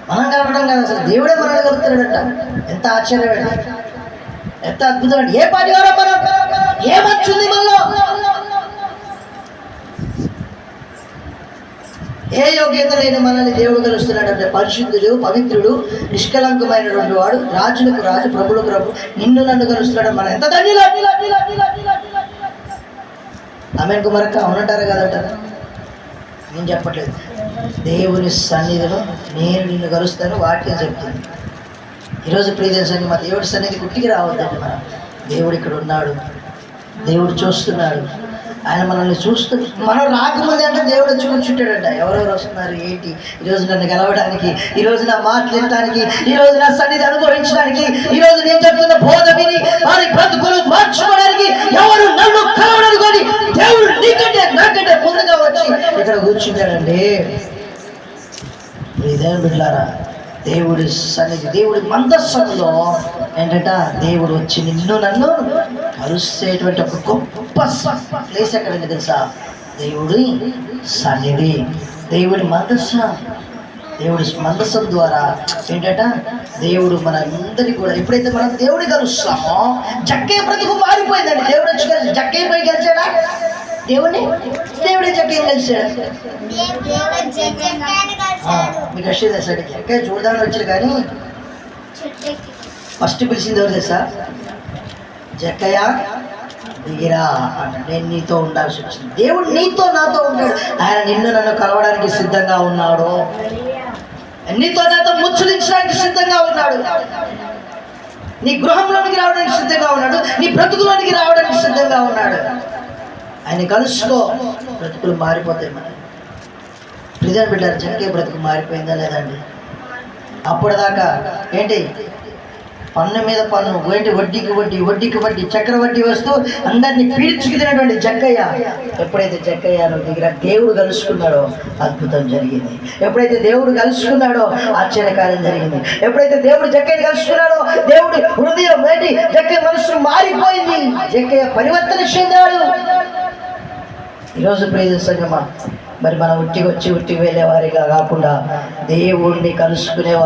మనం కలవడం కాదు, అసలు దేవుడే మనల్ని కలుపుతున్నాడట. ఎంత ఆశ్చర్యమే, ఎంత అద్భుతం అండి. ఏ పరిహారం మనం ఏమొచ్చింది మనలో, ఏ యోగ్యత లేని మనల్ని దేవుడు కలుస్తున్నాడంటే పరిశుద్ధుడు, పవిత్రుడు, నిష్కలంకమైనటువంటి వాడు, రాజులకు రాజు, ప్రభులకు ప్రభు, నిన్ను నన్ను కలుస్తున్నాడు. మనం ఎంత ధన్యులు. ఆమె కుమారక్క అవునంటారా కదంటారా? నేను చెప్పట్లేదు. దేవుని సన్నిధిలో నేను నిన్ను కలుస్తాను, వాక్యం చెప్తాను. ఈరోజు ప్రియ సంఘం, మా దేవుడి సన్నిధి గుట్టికి రావద్దండి. మనం దేవుడు ఇక్కడ ఉన్నాడు, దేవుడు చూస్తున్నాడు, ఆయన మనల్ని చూస్తూ, మనం రాకముందే అంటే దేవుడు వచ్చి కూర్చుంటాడంట. ఎవరెవరు వస్తున్నారు ఏంటి, ఈరోజు నన్ను గెలవడానికి, ఈరోజు నా మాటలు వినడానికి, ఈరోజు నా సన్నిధి అనుభవించడానికి, ఈరోజు నేను చెప్తున్న బోధ విని వారి బ్రతుకులు మార్చుకోవడానికి ఎవరు నన్ను కలవడానికి దేవుడు నీకంటే నాకంటే ముందుగా వచ్చి ఇక్కడ కూర్చుంటాడండి. ఇదేం బిడ్డలారా, దేవుడి సన్నిధి, దేవుడి మందస్సంలో ఏంటంట దేవుడు వచ్చి నిన్ను నన్ను కలుసేటువంటి ఒక గొప్ప ప్లేస్ ఎక్కడండి తెలుసా? దేవుడి సన్నిధి, దేవుడి మందస్సం. దేవుడి మందస్సం ద్వారా ఏంటంట దేవుడు మన అందరికీ కూడా, ఎప్పుడైతే మనం దేవుడి కలుస్తామో జక్కే బ్రతుకు మారిపోయిందండి. దేవుడు వచ్చి కలిసి జక్కే పోయి కలిసాడా దేవుడిని? దేవుడే జక్కే కలిసాడు. మీకు వచ్చేది తెలుసా? జక్కే చూడడానికి వచ్చాడు, కానీ ఫస్ట్ పిలిచింది ఎవరు తెలుసా? జక్కయ్య దిగిరా అంట. నేను నీతో ఉండాల్సి వచ్చింది. దేవుడు నీతో నాతో ఉంటాడు. ఆయన నిన్ను నన్ను కలవడానికి సిద్ధంగా ఉన్నాడు, నీతో నాతో ముచ్చలించడానికి సిద్ధంగా ఉన్నాడు, నీ గృహంలోనికి రావడానికి సిద్ధంగా ఉన్నాడు, నీ బ్రతుకులోనికి రావడానికి సిద్ధంగా ఉన్నాడు. ఆయన కలుసుకో, బ్రతుకులు మారిపోతాయి. మన ప్రిజన్ బిడ్డారు, జక్కే బ్రతుకు మారిపోయిందా లేదండి? అప్పటిదాకా ఏంటి, పన్ను మీద పన్ను, ఏంటి వడ్డీకి వడ్డీ, వడ్డీకి వడ్డీ, చక్రవడ్డీ వస్తూ అందరినీ పీల్చుకు తినటువంటి జక్కయ్య, ఎప్పుడైతే జక్కయ్యను దగ్గర దేవుడు కలుసుకున్నాడో అద్భుతం జరిగింది. ఎప్పుడైతే దేవుడు కలుసుకున్నాడో ఆశ్చర్యకార్యం జరిగింది. ఎప్పుడైతే దేవుడు జక్కయ్యని కలుసుకున్నాడో దేవుడు హృదయం ఏంటి, జక్కయ్య మనసు మారిపోయింది, జక్కయ్య పరివర్తన చెందాడు. ఈరోజు ప్రియ సంగమా, మరి మనం ఉట్టికి వచ్చి ఉట్టికి వెళ్ళేవారిగా కాకుండా దేవుడిని కలుసుకునేవారు